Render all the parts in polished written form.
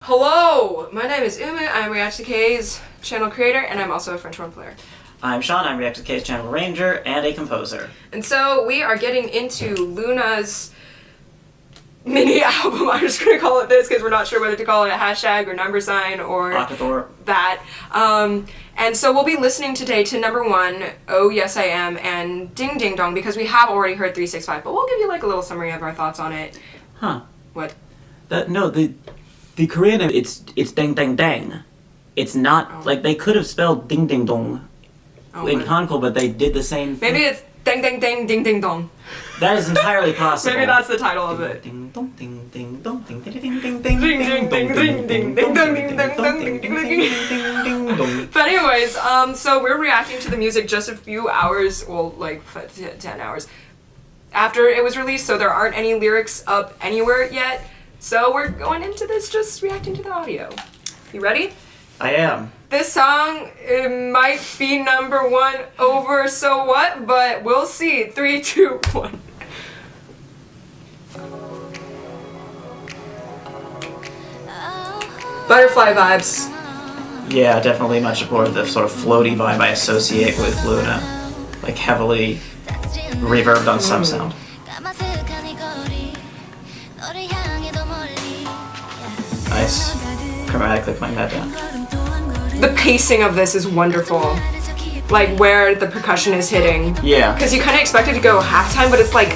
Hello! My name is Umu, I'm ReacttotheK's channel creator, and I'm also a French horn player. I'm Sean, I'm ReacttotheK's channel ranger and a composer. And so we are getting into LOONA's mini album. I'm just gonna call it this because we're not sure whether to call it a hashtag or number sign or that. And so we'll be listening today to number 1, Oh Yes I Am, and Ding Ding Dong, because we have already heard 365, but we'll give you like a little summary of our thoughts on it. Huh. What? The Korean name, it's Ding Ding Dang. It's not, like, they could have spelled Ding Ding Dong in Hangul, but they did the same thing. Maybe it's Ding Ding Ding Ding Ding Dong. That is entirely possible. Maybe that's the title of it. Ding dong ding ding dong ding ding ding ding ding ding ding ding ding ding ding dong ding ding dong ding ding ding ding. But anyways, so we're reacting to the music just a few hours, well, like 10 hours after it was released, so there aren't any lyrics up anywhere yet. So we're going into this just reacting to the audio. You ready? I am. This song, it might be number 1 over So What, but we'll see. 3, 2, 1. Butterfly vibes. Yeah, definitely much more of the sort of floaty vibe I associate with LOONA. Like heavily reverbed on some sound. Nice. Chromatically playing that down. The pacing of this is wonderful. Like where the percussion is hitting. Yeah. Because you kind of expect it to go halftime, but it's like,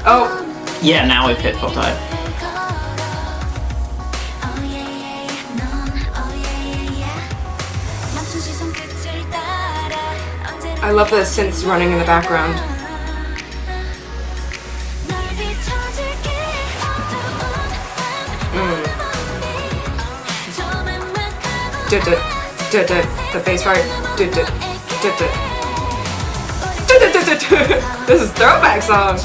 oh. Yeah, now we've hit full time. I love the synths running in the background. The bass part. This is throwback song.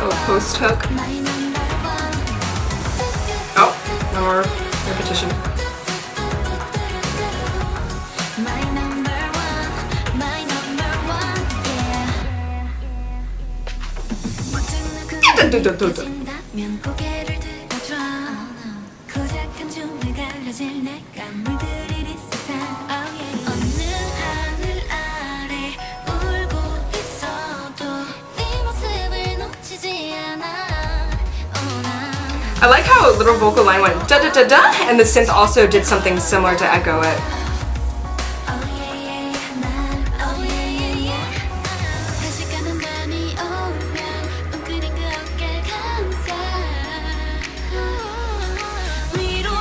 Oh, post hook. Oh, no more repetition. I like how a little vocal line went da da da da, and the synth also did something similar to echo it.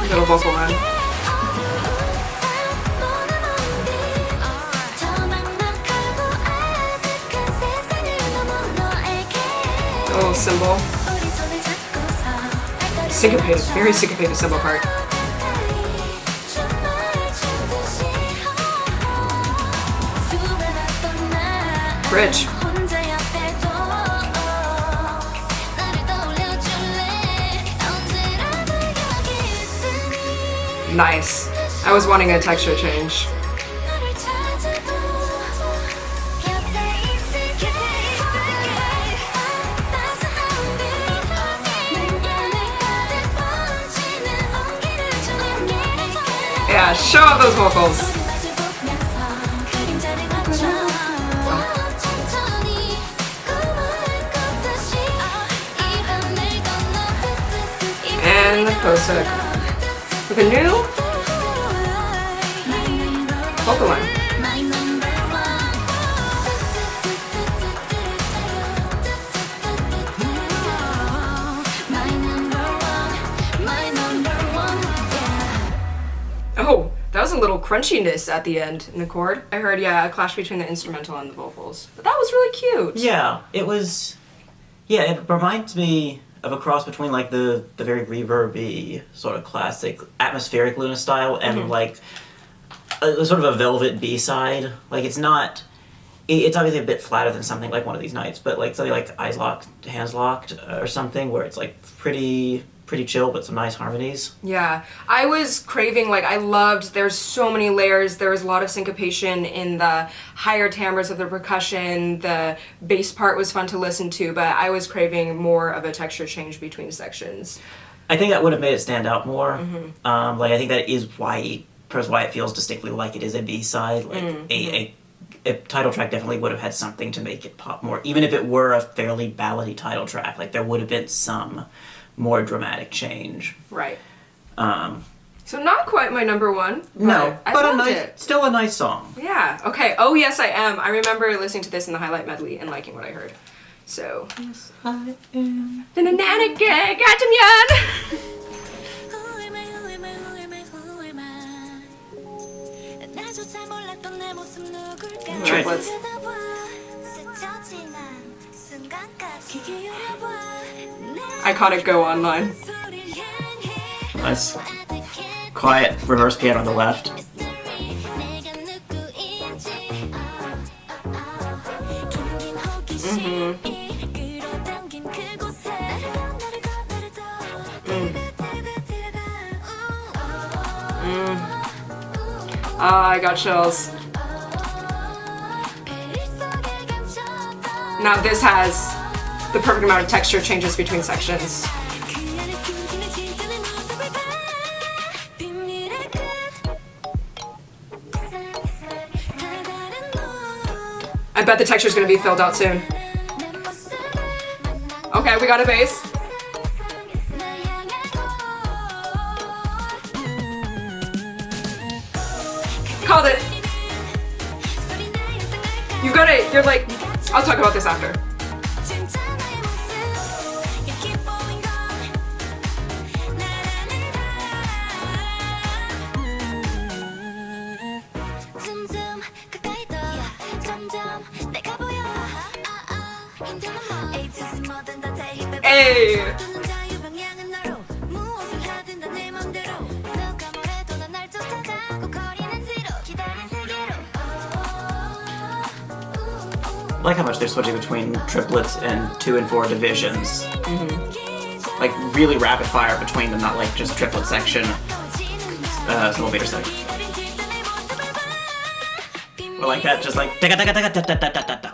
Little vocal line. A little cymbal. Syncopated, very syncopated cymbal part. Bridge. Nice. I was wanting a texture change. Yeah, show off those vocals. And the post hook. With a new vocal line. Oh, that was a little crunchiness at the end in the chord. I heard, yeah, a clash between the instrumental and the vocals. But that was really cute. Yeah, it was... Yeah, it reminds me of a cross between like the very reverby sort of classic atmospheric LOONA style and like a sort of a velvet B-side. Like it's not, it's obviously a bit flatter than something like One of These Nights, but like something like Eyes Locked, Hands Locked or something where it's like pretty pretty chill, but some nice harmonies. Yeah, I was craving, like, there's so many layers. There was a lot of syncopation in the higher timbres of the percussion. The bass part was fun to listen to, but I was craving more of a texture change between sections. I think that would have made it stand out more. Like, I think that is why it feels distinctly like it is a B-side. Like, a title track definitely would have had something to make it pop more. Even if it were a fairly ballady title track, like, there would have been some more dramatic change. Right. So not quite my number one. No, I but loved it. Still a nice song. Yeah. Okay. Oh yes, I am. I remember listening to this in the highlight medley and liking what I heard. So. Yes, I am. Triplets. Iconic Go online. Nice. Quiet reverse piano on the left. I got chills. Now this has the perfect amount of texture changes between sections. I bet the texture's gonna be filled out soon. Okay, we got a bass. Called it. You got it. You're like, I'll talk about this after. Hey! I like how much they're switching between triplets and 2 and 4 divisions. Like, really rapid fire between them, not like just triplet section, millimeter section. Or like that, just like da da da da da da da da da.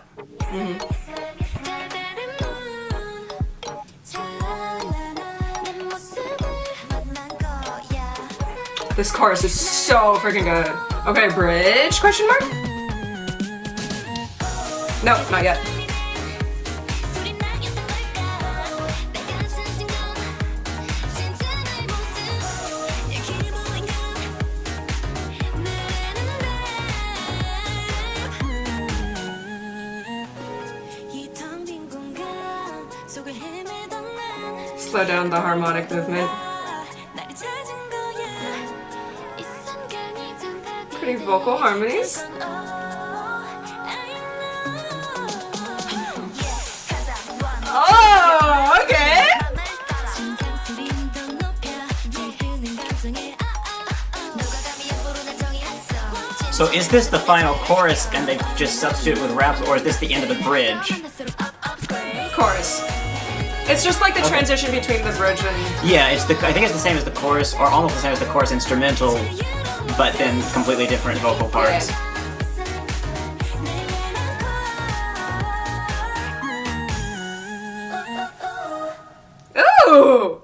This chorus is so freaking good. Okay, bridge? Question mark? No, not yet. Slow down the harmonic movement. Pretty vocal harmonies. Oh, okay. So is this the final chorus and they've just substituted with raps, or is this the end of the bridge? Chorus. It's just like the transition between the bridge and... Yeah, I think it's the same as the chorus, or almost the same as the chorus instrumental, but then completely different vocal parts. Yeah. Ooh!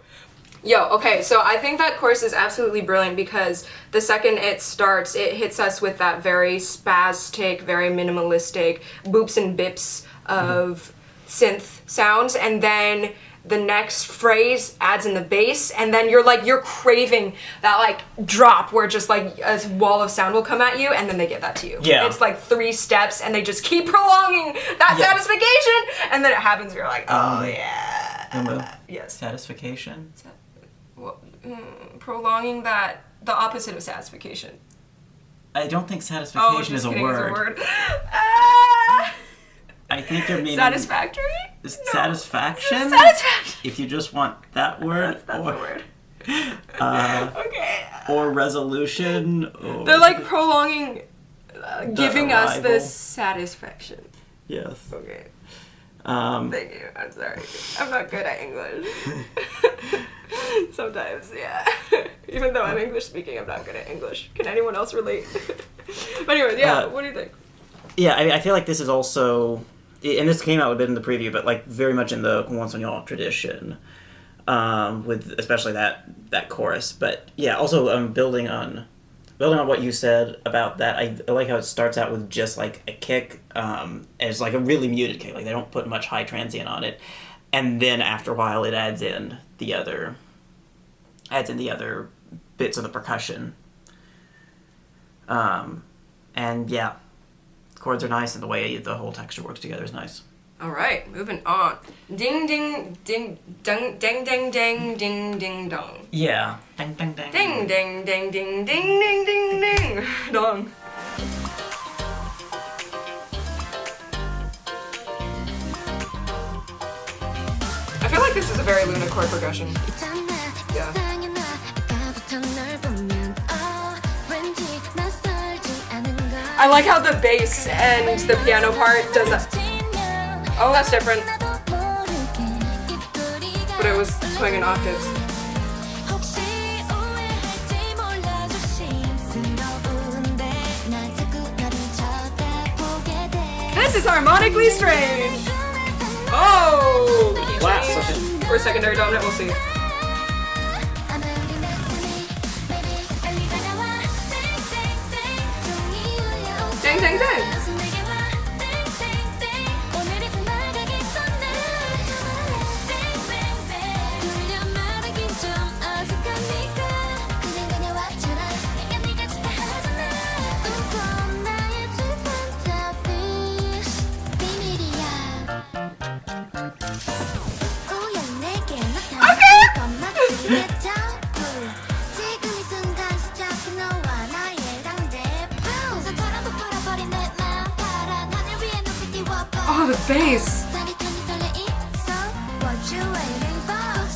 Yo, okay, so I think that chorus is absolutely brilliant because the second it starts, it hits us with that very spastic, very minimalistic boops and bips of synth sounds, and then the next phrase adds in the bass, and then you're craving that like drop where just like a wall of sound will come at you, and then they give that to you. Yeah. It's like 3 steps, and they just keep prolonging that satisfaction, and then it happens, and you're like, oh yeah. Yes. Satisfaction? Prolonging that, the opposite of satisfaction. I don't think satisfaction is a word. I think you're meaning... Satisfactory? No. Satisfaction? Satisfaction. If you just want that word. That's the word. Okay. Or resolution. Or they're like prolonging, giving us arrival. this satisfaction. Yes. Okay. Thank you. I'm sorry. I'm not good at English. Sometimes, yeah. Even though I'm English speaking, I'm not good at English. Can anyone else relate? But anyways, yeah. What do you think? Yeah, I mean, I feel like this is also, and this came out a bit in the preview, but like very much in the Hwasa tradition, with especially that chorus. But yeah, also building on what you said about that, I like how it starts out with just like a kick, and it's like a really muted kick. Like they don't put much high transient on it, and then after a while it adds in the other bits of the percussion. And yeah, chords are nice, and the way the whole texture works together is nice. All right, moving on. Ding ding ding ding ding ding ding ding ding dong. Yeah. Ding ding ding. Ding ding ding ding ding ding ding ding dong. I feel like this is a very LOONA chord progression. Yeah. I like how the bass and the piano part does that. Oh, that's different. But it was playing in octaves. This is harmonically strange. Oh! Or secondary dominant, we'll see. Dang, dang, dang. Oh, the bass!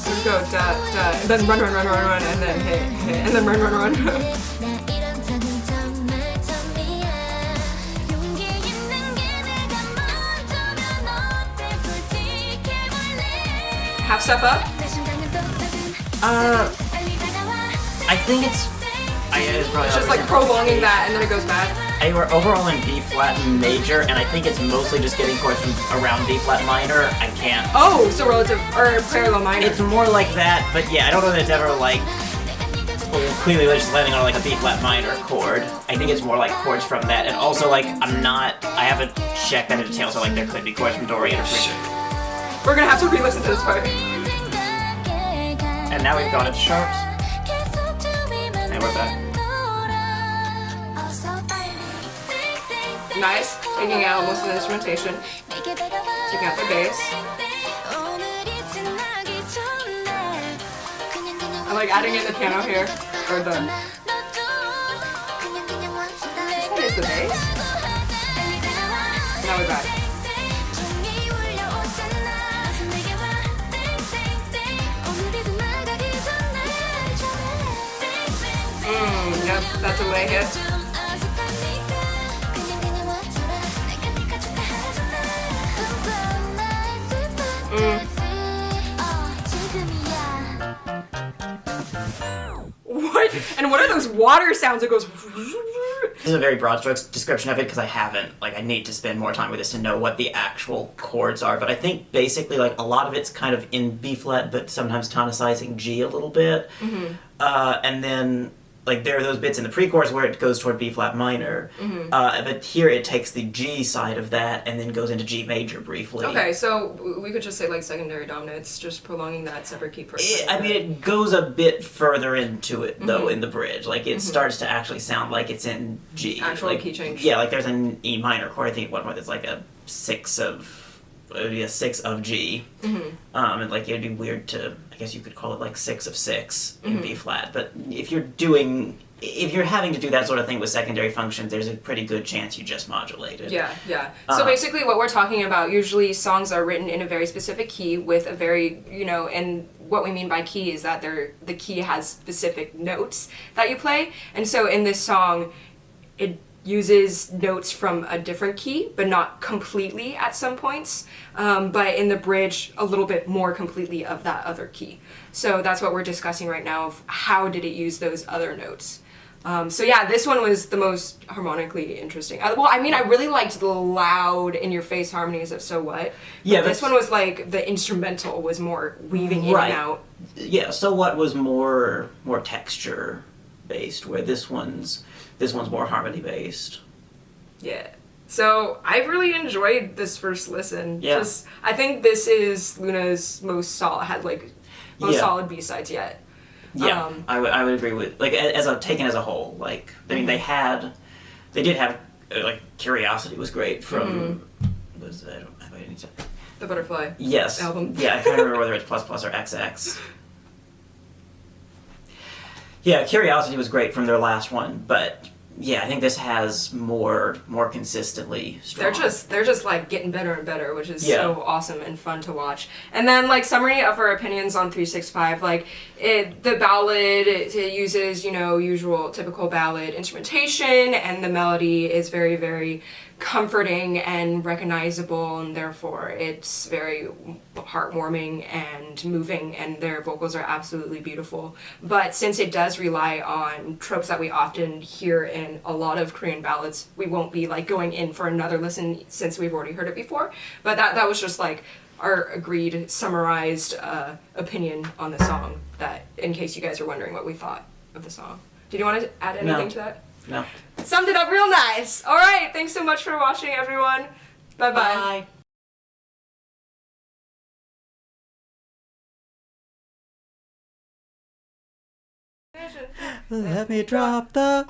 Let's go, da, da, and then run, and then hit, and then run. Half step up? I think it's just like prolonging that, and then it goes back. We're overall in B flat major, and I think it's mostly just getting chords from around B flat minor. I can't. Oh, so relative or parallel minor. It's more like that, but yeah, I don't know that it's ever like clearly just landing on like a B flat minor chord. I think it's more like chords from that, and also like I haven't checked that in detail, so like there could be chords from Dorian or Frigid. We're gonna have to re-listen to this part. And now we've gone into sharps, and we're back. Nice, taking out most of the instrumentation, taking out the bass. I like adding in the piano here, or the. This one is the bass. Now we're back. Yep, that delay hit. What? And what are those water sounds that goes? This is a very broad strokes description of it because I need to spend more time with this to know what the actual chords are. But I think basically like a lot of it's kind of in B flat, but sometimes tonicizing G a little bit. Mm-hmm. And then like there are those bits in the pre-chorus where it goes toward B flat minor, but here it takes the G side of that and then goes into G major briefly. Okay, so we could just say like secondary dominance, just prolonging that separate key person. I mean, it goes a bit further into it though in the bridge. Like it starts to actually sound like it's in G. Actual like, key change. Yeah, like there's an E minor chord. I think one where there's like a 6 of G. And like it'd be weird to, I guess you could call it like 6 of 6 in B flat. But if you're having to do that sort of thing with secondary functions, there's a pretty good chance you just modulate it. Yeah. So basically what we're talking about, usually songs are written in a very specific key with a very, and what we mean by key is that the key has specific notes that you play. And so in this song, uses notes from a different key, but not completely at some points, but in the bridge a little bit more completely of that other key. So that's what we're discussing right now, of how did it use those other notes. So yeah, this one was the most harmonically interesting. Well, I mean, I really liked the loud in-your-face harmonies of So What. Yeah, this one was like, the instrumental was more weaving in and out. Yeah, So What was more texture-based, where this one's more harmony-based. Yeah. So I really enjoyed this first listen. Yeah. I think this is LOONA's most solid B-sides yet. Yeah, I would agree with, like, taken as a whole. Like, I mean, they did have like, Curiosity was great from, The Butterfly yes album. Yeah, I can't remember whether it's plus or XX. Yeah, Curiosity was great from their last one, but yeah, I think this has more consistently strong. They're just like getting better and better, which is so awesome and fun to watch. And then like summary of our opinions on 365, like the ballad, it uses, you know, usual typical ballad instrumentation, and the melody is very, very comforting and recognizable, and therefore it's very heartwarming and moving, and their vocals are absolutely beautiful. But since it does rely on tropes that we often hear in a lot of Korean ballads, we won't be like going in for another listen since we've already heard it before. But that was just like our agreed, summarized opinion on the song, that in case you guys are wondering what we thought of the song. Did you want to add anything to that? No. Summed it up real nice. All right, thanks so much for watching, everyone. Bye-bye. Bye. Let me drop the